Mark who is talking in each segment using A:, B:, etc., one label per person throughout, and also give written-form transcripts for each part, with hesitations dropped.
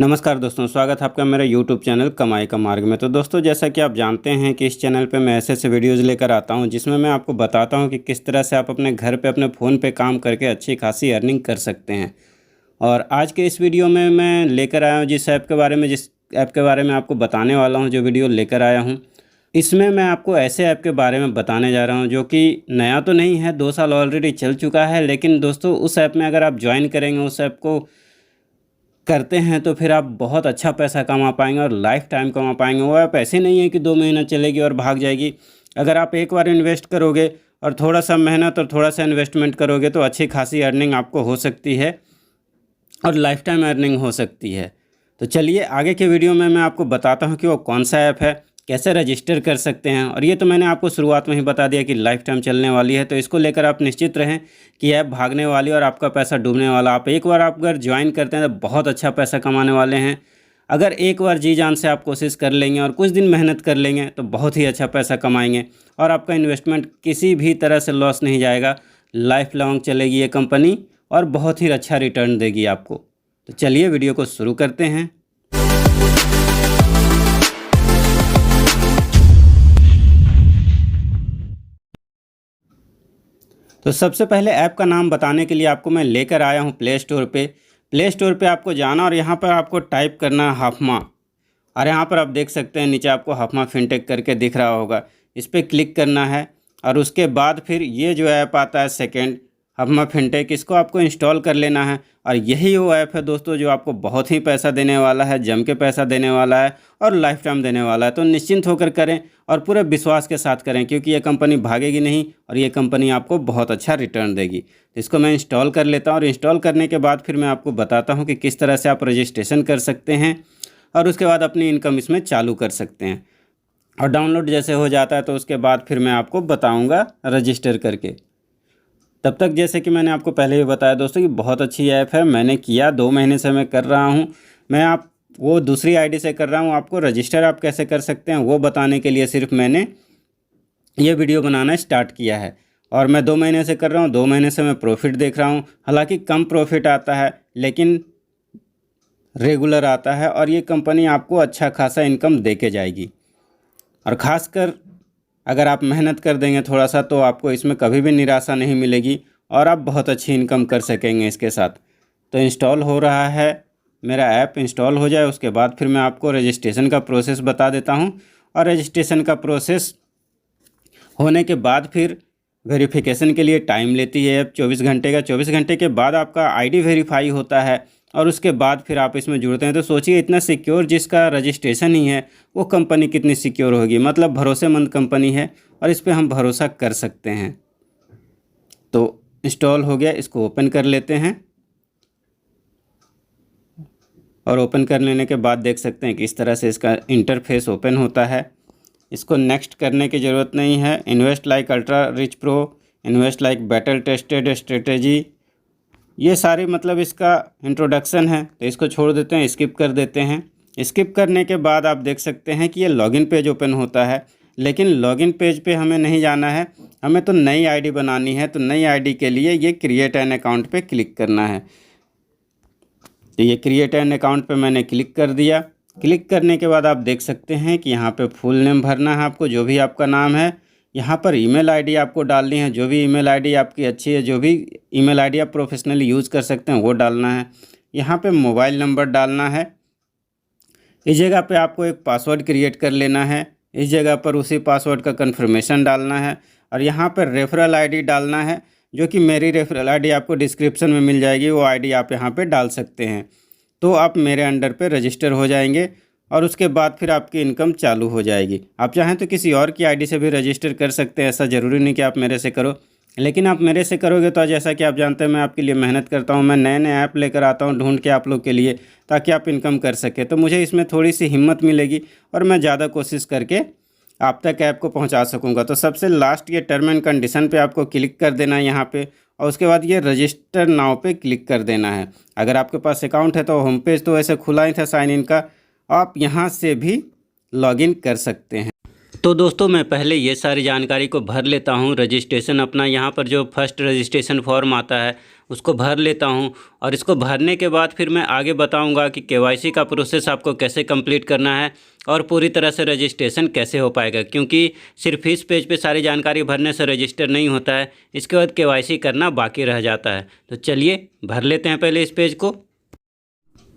A: नमस्कार दोस्तों, स्वागत है आपका मेरा YouTube चैनल कमाई का मार्ग में। तो दोस्तों, जैसा कि आप जानते हैं कि इस चैनल पे मैं ऐसे वीडियोस लेकर आता हूं जिसमें मैं आपको बताता हूं कि किस तरह से आप अपने घर पे अपने फ़ोन पे काम करके अच्छी खासी अर्निंग कर सकते हैं। और आज के इस वीडियो में मैं लेकर आया हूं जिस ऐप के बारे में आपको बताने वाला हूँ, जो वीडियो लेकर आया हूँ, इसमें मैं आपको ऐसे ऐप के बारे में बताने जा रहा हूँ जो कि नया तो नहीं है, 2 साल ऑलरेडी चल चुका है। लेकिन दोस्तों, उस ऐप में अगर आप ज्वाइन करेंगे, उस ऐप को करते हैं, तो फिर आप बहुत अच्छा पैसा कमा पाएंगे और लाइफ टाइम कमा पाएंगे। वो ऐप ऐसे नहीं है कि 2 महीना चलेगी और भाग जाएगी। अगर आप एक बार इन्वेस्ट करोगे और थोड़ा सा मेहनत और थोड़ा सा इन्वेस्टमेंट करोगे तो अच्छी खासी अर्निंग आपको हो सकती है और लाइफ टाइम अर्निंग हो सकती है। तो चलिए, आगे के वीडियो में मैं आपको बताता हूँ कि वो कौन सा ऐप है, कैसे रजिस्टर कर सकते हैं। और ये तो मैंने आपको शुरुआत में ही बता दिया कि लाइफ टाइम चलने वाली है, तो इसको लेकर आप निश्चित रहें कि ऐप भागने वाली और आपका पैसा डूबने वाला। आप एक बार आप अगर ज्वाइन करते हैं तो बहुत अच्छा पैसा कमाने वाले हैं। अगर एक बार जी जान से आप कोशिश कर लेंगे और कुछ दिन मेहनत कर लेंगे तो बहुत ही अच्छा पैसा कमाएंगे और आपका इन्वेस्टमेंट किसी भी तरह से लॉस नहीं जाएगा। लाइफ लॉन्ग चलेगी ये कंपनी और बहुत ही अच्छा रिटर्न देगी आपको। तो चलिए, वीडियो को शुरू करते हैं। तो सबसे पहले ऐप का नाम बताने के लिए आपको मैं लेकर आया हूँ प्ले स्टोर पे। प्ले स्टोर पे आपको जाना और यहाँ पर आपको टाइप करना है हाफमा। और यहाँ पर आप देख सकते हैं नीचे आपको हाफमा फिनटेक करके दिख रहा होगा, इस पर क्लिक करना है। और उसके बाद फिर ये जो ऐप आता है सेकंड, हाफमा फिनटेक, इसको आपको इंस्टॉल कर लेना है। और यही वो ऐप है दोस्तों जो आपको बहुत ही पैसा देने वाला है, जम के पैसा देने वाला है और लाइफ टाइम देने वाला है। तो निश्चिंत होकर करें और पूरे विश्वास के साथ करें, क्योंकि ये कंपनी भागेगी नहीं और ये कंपनी आपको बहुत अच्छा रिटर्न देगी। तो इसको मैं इंस्टॉल कर लेता हूँ और इंस्टॉल करने के बाद फिर मैं आपको बताता हूँ कि किस तरह से आप रजिस्ट्रेशन कर सकते हैं और उसके बाद अपनी इनकम इसमें चालू कर सकते हैं। और डाउनलोड जैसे हो जाता है तो उसके बाद फिर मैं आपको बताऊँगा रजिस्टर करके। तब तक जैसे कि मैंने आपको पहले भी बताया दोस्तों कि बहुत अच्छी ऐप है। मैंने किया, 2 महीने से मैं कर रहा हूँ। मैं आप वो दूसरी आईडी से कर रहा हूँ। आपको रजिस्टर आप कैसे कर सकते हैं वो बताने के लिए सिर्फ मैंने ये वीडियो बनाना स्टार्ट किया है। और मैं 2 महीने से कर रहा हूँ, 2 महीने से मैं प्रॉफिट देख रहा हूँ। हालांकि कम प्रॉफिट आता है लेकिन रेगुलर आता है और ये कंपनी आपको अच्छा खासा इनकम दे के जाएगी। और ख़ासकर अगर आप मेहनत कर देंगे थोड़ा सा तो आपको इसमें कभी भी निराशा नहीं मिलेगी और आप बहुत अच्छी इनकम कर सकेंगे इसके साथ। तो इंस्टॉल हो रहा है, मेरा ऐप इंस्टॉल हो जाए उसके बाद फिर मैं आपको रजिस्ट्रेशन का प्रोसेस बता देता हूं। और रजिस्ट्रेशन का प्रोसेस होने के बाद फिर वेरिफिकेशन के लिए टाइम लेती है ऐप 24 घंटे का। 24 घंटे के बाद आपका आईडी वेरीफाई होता है और उसके बाद फिर आप इसमें जुड़ते हैं। तो सोचिए, इतना सिक्योर जिसका रजिस्ट्रेशन ही है वो कंपनी कितनी सिक्योर होगी। मतलब भरोसेमंद कंपनी है और इस पर हम भरोसा कर सकते हैं। तो इंस्टॉल हो गया, इसको ओपन कर लेते हैं। और ओपन कर लेने के बाद देख सकते हैं कि इस तरह से इसका इंटरफेस ओपन होता है। इसको नेक्स्ट करने की ज़रूरत नहीं है। Invest like ultra rich pro, invest like battle tested strategy, ये सारे मतलब इसका इंट्रोडक्शन है। तो इसको छोड़ देते हैं, स्किप कर देते हैं। स्किप करने के बाद आप देख सकते हैं कि ये लॉगिन पेज ओपन होता है। लेकिन लॉगिन पेज पे हमें नहीं जाना है, हमें तो नई आईडी बनानी है। तो नई आईडी के लिए ये क्रिएट एन अकाउंट पे क्लिक करना है। तो ये क्रिएट एन अकाउंट पे मैंने क्लिक कर दिया। क्लिक करने के बाद आप देख सकते हैं कि यहाँ पे फुल नेम भरना है आपको, जो भी आपका नाम है। यहाँ पर ईमेल आईडी आपको डालनी है, जो भी ईमेल आईडी आपकी अच्छी है, जो भी ईमेल आईडी आप प्रोफेशनली यूज़ कर सकते हैं वो डालना है। यहाँ पे मोबाइल नंबर डालना है। इस जगह पे आपको एक पासवर्ड क्रिएट कर लेना है। इस जगह पर उसी पासवर्ड का कन्फर्मेशन डालना है। और यहाँ पर रेफरल आईडी डालना है, जो कि मेरी रेफरल आईडी आपको डिस्क्रिप्शन में मिल जाएगी। वो आईडी आप यहाँ पे डाल सकते हैं। तो आप मेरे अंडर पे रजिस्टर हो जाएंगे और उसके बाद फिर आपकी इनकम चालू हो जाएगी। आप चाहें तो किसी और की आईडी से भी रजिस्टर कर सकते हैं, ऐसा ज़रूरी नहीं कि आप मेरे से करो। लेकिन आप मेरे से करोगे तो जैसा कि आप जानते हैं मैं आपके लिए मेहनत करता हूं, मैं नए नए ऐप लेकर आता हूं ढूंढ के आप लोग के लिए, ताकि आप इनकम कर सकें। तो मुझे इसमें थोड़ी सी हिम्मत मिलेगी और मैं ज़्यादा कोशिश करके आप तक ऐप को पहुँचा सकूँगा। तो सबसे लास्ट ये टर्म एंड कंडीशन पर आपको क्लिक कर देना है यहाँ पर। और उसके बाद ये रजिस्टर नाउ पे क्लिक कर देना है। अगर आपके पास अकाउंट है तो होम पेज तो ऐसे खुला ही था साइन इन का, आप यहाँ से भी लॉगिन कर सकते हैं। तो दोस्तों, मैं पहले ये सारी जानकारी को भर लेता हूँ। रजिस्ट्रेशन अपना यहाँ पर जो फर्स्ट रजिस्ट्रेशन फॉर्म आता है उसको भर लेता हूँ। और इसको भरने के बाद फिर मैं आगे बताऊँगा कि केवाईसी का प्रोसेस आपको कैसे कंप्लीट करना है और पूरी तरह से रजिस्ट्रेशन कैसे हो पाएगा, क्योंकि सिर्फ इस पेज पे सारी जानकारी भरने से रजिस्टर नहीं होता है, इसके बाद केवाईसी करना बाकी रह जाता है। तो चलिए भर लेते हैं पहले इस पेज को।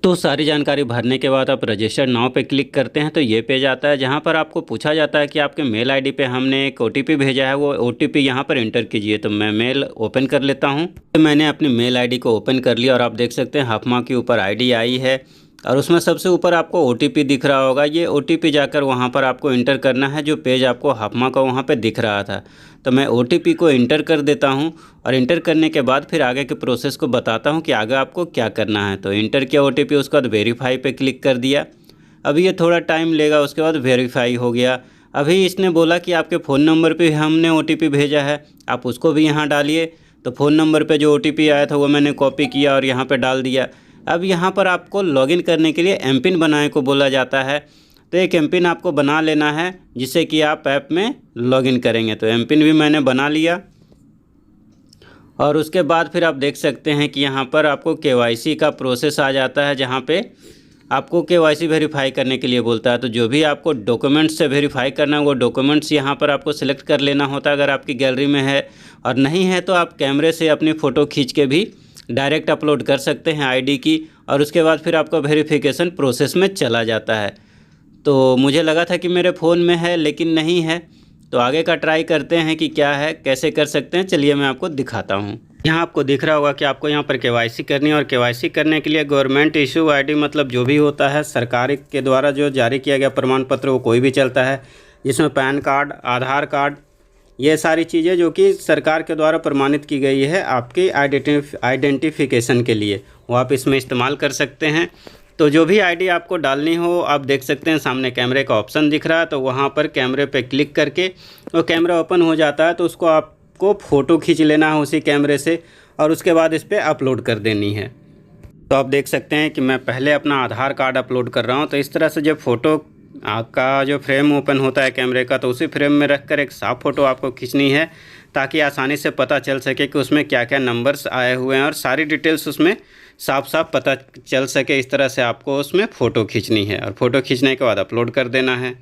A: तो सारी जानकारी भरने के बाद आप रजिस्टर नाउ पे क्लिक करते हैं तो ये पेज आता है, जहाँ पर आपको पूछा जाता है कि आपके मेल आईडी पे हमने एक OTP भेजा है, वो OTP यहाँ पर एंटर कीजिए। तो मैं मेल ओपन कर लेता हूँ। तो मैंने अपनी मेल आईडी को ओपन कर लिया और आप देख सकते हैं हफमा के ऊपर आईडी आई है और उसमें सबसे ऊपर आपको OTP दिख रहा होगा। ये OTP जाकर वहाँ पर आपको इंटर करना है, जो पेज आपको हफमा का वहाँ पर दिख रहा था। तो मैं OTP को इंटर कर देता हूँ और इंटर करने के बाद फिर आगे के प्रोसेस को बताता हूँ कि आगे आपको क्या करना है। तो इंटर किया OTP, उसके बाद वेरीफाई पे क्लिक कर दिया। अभी ये थोड़ा टाइम लेगा, उसके बाद वेरीफाई हो गया। अभी इसने बोला कि आपके फ़ोन नंबर पे हमने OTP भेजा है, आप उसको भी यहाँ डालिए। तो फ़ोन नंबर पे जो OTP आया था वो मैंने कॉपी किया और यहाँ पर डाल दिया। अब यहाँ पर आपको लॉगिन करने के लिए एमपिन बनाने को बोला जाता है। तो एक एमपिन आपको बना लेना है जिससे कि आप ऐप में लॉगिन करेंगे। तो एमपिन भी मैंने बना लिया और उसके बाद फिर आप देख सकते हैं कि यहाँ पर आपको केवाईसी का प्रोसेस आ जाता है, जहाँ पे आपको केवाईसी वेरीफाई करने के लिए बोलता है। तो जो भी आपको डॉक्यूमेंट्स से वेरीफाई करना है वो डॉक्यूमेंट्स यहाँ पर आपको सिलेक्ट कर लेना होता है अगर आपकी गैलरी में है, और नहीं है तो आप कैमरे से अपनी फ़ोटो खींच के भी डायरेक्ट अपलोड कर सकते हैं आईडी की, और उसके बाद फिर आपका वेरिफिकेशन प्रोसेस में चला जाता है। तो मुझे लगा था कि मेरे फ़ोन में है लेकिन नहीं है, तो आगे का ट्राई करते हैं कि क्या है, कैसे कर सकते हैं। चलिए मैं आपको दिखाता हूँ। यहाँ आपको दिख रहा होगा कि आपको यहाँ पर केवाईसी करनी है, और केवाईसी करने के लिए गवर्नमेंट इशू आईडी मतलब जो भी होता है सरकार के द्वारा जो जारी किया गया प्रमाण पत्र वो कोई भी चलता है, जिसमें पैन कार्ड, आधार कार्ड, ये सारी चीज़ें जो कि सरकार के द्वारा प्रमाणित की गई है आपकी आइडेंटिफिकेशन के लिए, वो आप इसमें इस्तेमाल कर सकते हैं। तो जो भी आईडी आपको डालनी हो, आप देख सकते हैं सामने कैमरे का ऑप्शन दिख रहा है, तो वहाँ पर कैमरे पे क्लिक करके वो कैमरा ओपन हो जाता है। तो उसको आपको फ़ोटो खींच लेना है उसी कैमरे से और उसके बाद इस पर अपलोड कर देनी है। तो आप देख सकते हैं कि मैं पहले अपना आधार कार्ड अपलोड कर रहा हूँ। तो इस तरह से जब फ़ोटो आपका जो फ्रेम ओपन होता है कैमरे का, तो उसी फ्रेम में रखकर एक साफ फ़ोटो आपको खींचनी है, ताकि आसानी से पता चल सके कि उसमें क्या क्या नंबर्स आए हुए हैं और सारी डिटेल्स उसमें साफ साफ पता चल सके। इस तरह से आपको उसमें फ़ोटो खींचनी है और फ़ोटो खींचने के बाद अपलोड कर देना है।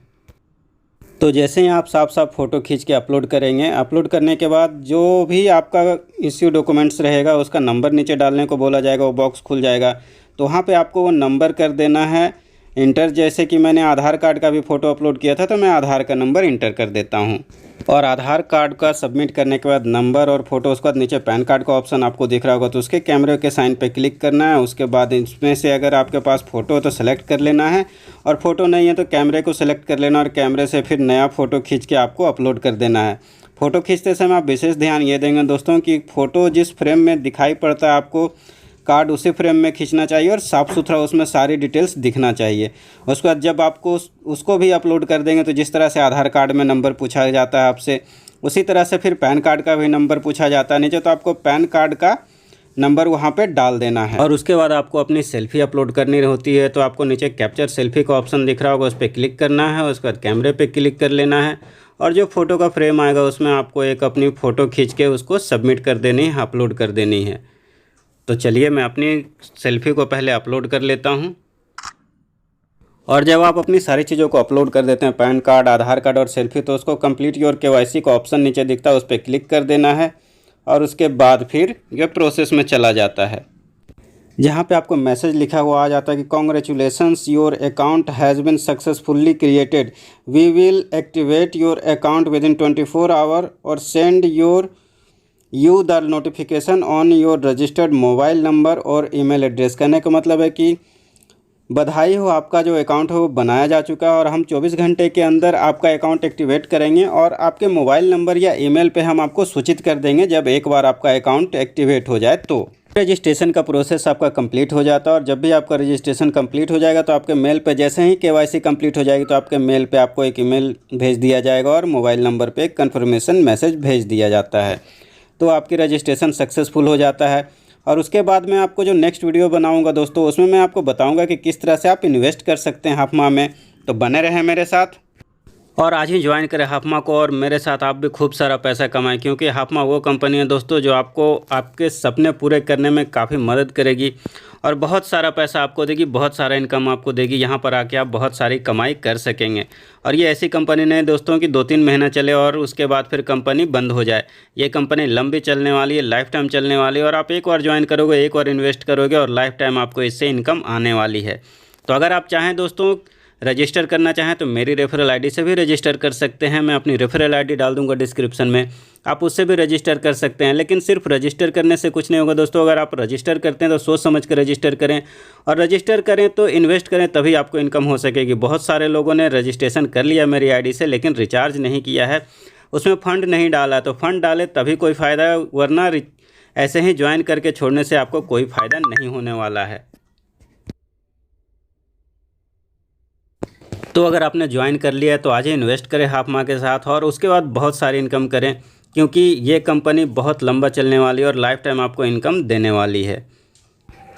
A: तो जैसे ही आप साफ साफ फ़ोटो खींच के अपलोड करेंगे, अपलोड करने के बाद जो भी आपका इश्यू डॉक्यूमेंट्स रहेगा उसका नंबर नीचे डालने को बोला जाएगा, वो बॉक्स खुल जाएगा। तो वहाँ पे आपको वो नंबर कर देना है इंटर। जैसे कि मैंने आधार कार्ड का भी फ़ोटो अपलोड किया था, तो मैं आधार का नंबर इंटर कर देता हूँ। और आधार कार्ड का सबमिट करने के बाद नंबर और फ़ोटो, उसके बाद नीचे पैन कार्ड का ऑप्शन आपको दिख रहा होगा, तो उसके कैमरे के साइन पे क्लिक करना है। उसके बाद इसमें से अगर आपके पास फ़ोटो है तो सेलेक्ट कर लेना है, और फ़ोटो नहीं है तो कैमरे को सेलेक्ट कर लेना और कैमरे से फिर नया फ़ोटो खींच के आपको अपलोड कर देना है। फ़ोटो खींचते समय आप विशेष ध्यान ये देंगे दोस्तों कि फ़ोटो जिस फ्रेम में दिखाई पड़ता है आपको कार्ड, उसी फ्रेम में खींचना चाहिए और साफ़ सुथरा उसमें सारी डिटेल्स दिखना चाहिए। उसके बाद जब आपको उसको भी अपलोड कर देंगे तो जिस तरह से आधार कार्ड में नंबर पूछा जाता है आपसे, उसी तरह से फिर पैन कार्ड का भी नंबर पूछा जाता है नीचे, तो आपको पैन कार्ड का नंबर वहाँ पे डाल देना है। और उसके बाद आपको अपनी सेल्फ़ी अपलोड करनी होती है, तो आपको नीचे कैप्चर सेल्फ़ी का ऑप्शन दिख रहा होगा, उस पर क्लिक करना है। उसके बाद कैमरे पे क्लिक कर लेना है और जो फ़ोटो का फ्रेम आएगा उसमें आपको एक अपनी फ़ोटो खींच के उसको सबमिट कर देनी है, अपलोड कर देनी है। तो चलिए मैं अपनी सेल्फ़ी को पहले अपलोड कर लेता हूं। और जब आप अपनी सारी चीज़ों को अपलोड कर देते हैं, पैन कार्ड, आधार कार्ड और सेल्फ़ी, तो उसको कंप्लीट योर केवाईसी का ऑप्शन नीचे दिखता है, उस पर क्लिक कर देना है और उसके बाद फिर ये प्रोसेस में चला जाता है, जहाँ पे आपको मैसेज लिखा हुआ आ जाता है कि congratulations your account has been successfully created, we will activate your account within 24 hour और send you the notification on your registered mobile number और ईमेल एड्रेस। कहने का मतलब है कि बधाई हो, आपका जो अकाउंट है वो बनाया जा चुका है और हम 24 घंटे के अंदर आपका अकाउंट एक्टिवेट करेंगे और आपके मोबाइल नंबर या ईमेल पे हम आपको सूचित कर देंगे जब एक बार आपका अकाउंट एक्टिवेट हो जाए। तो रजिस्ट्रेशन का प्रोसेस आपका कंप्लीट हो जाता है और जब भी आपका रजिस्ट्रेशन कंप्लीट हो जाएगा तो आपके मेल पे, जैसे ही केवाईसी कंप्लीट हो जाएगी तो आपके मेल पे आपको एक ईमेल भेज दिया जाएगा और मोबाइल नंबर पे एक कन्फर्मेशन मैसेज भेज दिया जाता है। तो आपकी रजिस्ट्रेशन सक्सेसफुल हो जाता है। और उसके बाद मैं आपको जो नेक्स्ट वीडियो बनाऊंगा दोस्तों, उसमें मैं आपको बताऊंगा कि किस तरह से आप इन्वेस्ट कर सकते हैं हफमा में। तो बने रहें मेरे साथ। और आज ही ज्वाइन करें हाफमा को और मेरे साथ आप भी खूब सारा पैसा कमाएं, क्योंकि हाफमा वो कंपनी है दोस्तों जो आपको आपके सपने पूरे करने में काफ़ी मदद करेगी और बहुत सारा पैसा आपको देगी, बहुत सारा इनकम आपको देगी। यहाँ पर आके आप बहुत सारी कमाई कर सकेंगे। और ये ऐसी कंपनी नहीं दोस्तों कि 2-3 महीना चले और उसके बाद फिर कंपनी बंद हो जाए। ये कंपनी लंबी चलने वाली है, लाइफ टाइम चलने वाली है और आप एक बार ज्वाइन करोगे, एक बार इन्वेस्ट करोगे और लाइफ टाइम आपको इससे इनकम आने वाली है। तो अगर आप चाहें दोस्तों रजिस्टर करना चाहें तो मेरी रेफरल आईडी से भी रजिस्टर कर सकते हैं। मैं अपनी रेफरल आईडी डाल दूंगा डिस्क्रिप्शन में, आप उससे भी रजिस्टर कर सकते हैं। लेकिन सिर्फ रजिस्टर करने से कुछ नहीं होगा दोस्तों। अगर आप रजिस्टर करते हैं तो सोच समझ कर रजिस्टर करें और रजिस्टर करें तो इन्वेस्ट करें, तभी आपको इनकम हो सकेगी। बहुत सारे लोगों ने रजिस्ट्रेशन कर लिया मेरी आईडी से लेकिन रिचार्ज नहीं किया है, उसमें फ़ंड नहीं डाला। तो फ़ंड डाले तभी कोई फ़ायदा है, वरना ऐसे ही ज्वाइन करके छोड़ने से आपको कोई फ़ायदा नहीं होने वाला है। तो अगर आपने ज्वाइन कर लिया है तो आज ही इन्वेस्ट करें हाफमा के साथ और उसके बाद बहुत सारी इनकम करें, क्योंकि ये कंपनी बहुत लंबा चलने वाली है और लाइफ टाइम आपको इनकम देने वाली है।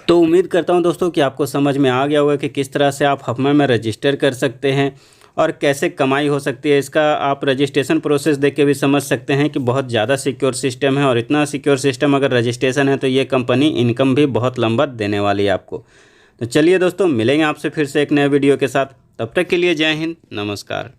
A: तो उम्मीद करता हूं दोस्तों कि आपको समझ में आ गया होगा कि किस तरह से आप हाफमा में रजिस्टर कर सकते हैं और कैसे कमाई हो सकती है। इसका आप रजिस्ट्रेशन प्रोसेस देख के भी समझ सकते हैं कि बहुत ज़्यादा सिक्योर सिस्टम है और इतना सिक्योर सिस्टम अगर रजिस्ट्रेशन है तो ये कंपनी इनकम भी बहुत लंबा देने वाली है आपको। तो चलिए दोस्तों, मिलेंगे आपसे फिर से एक नए वीडियो के साथ। तब तक के लिए जय हिंद, नमस्कार।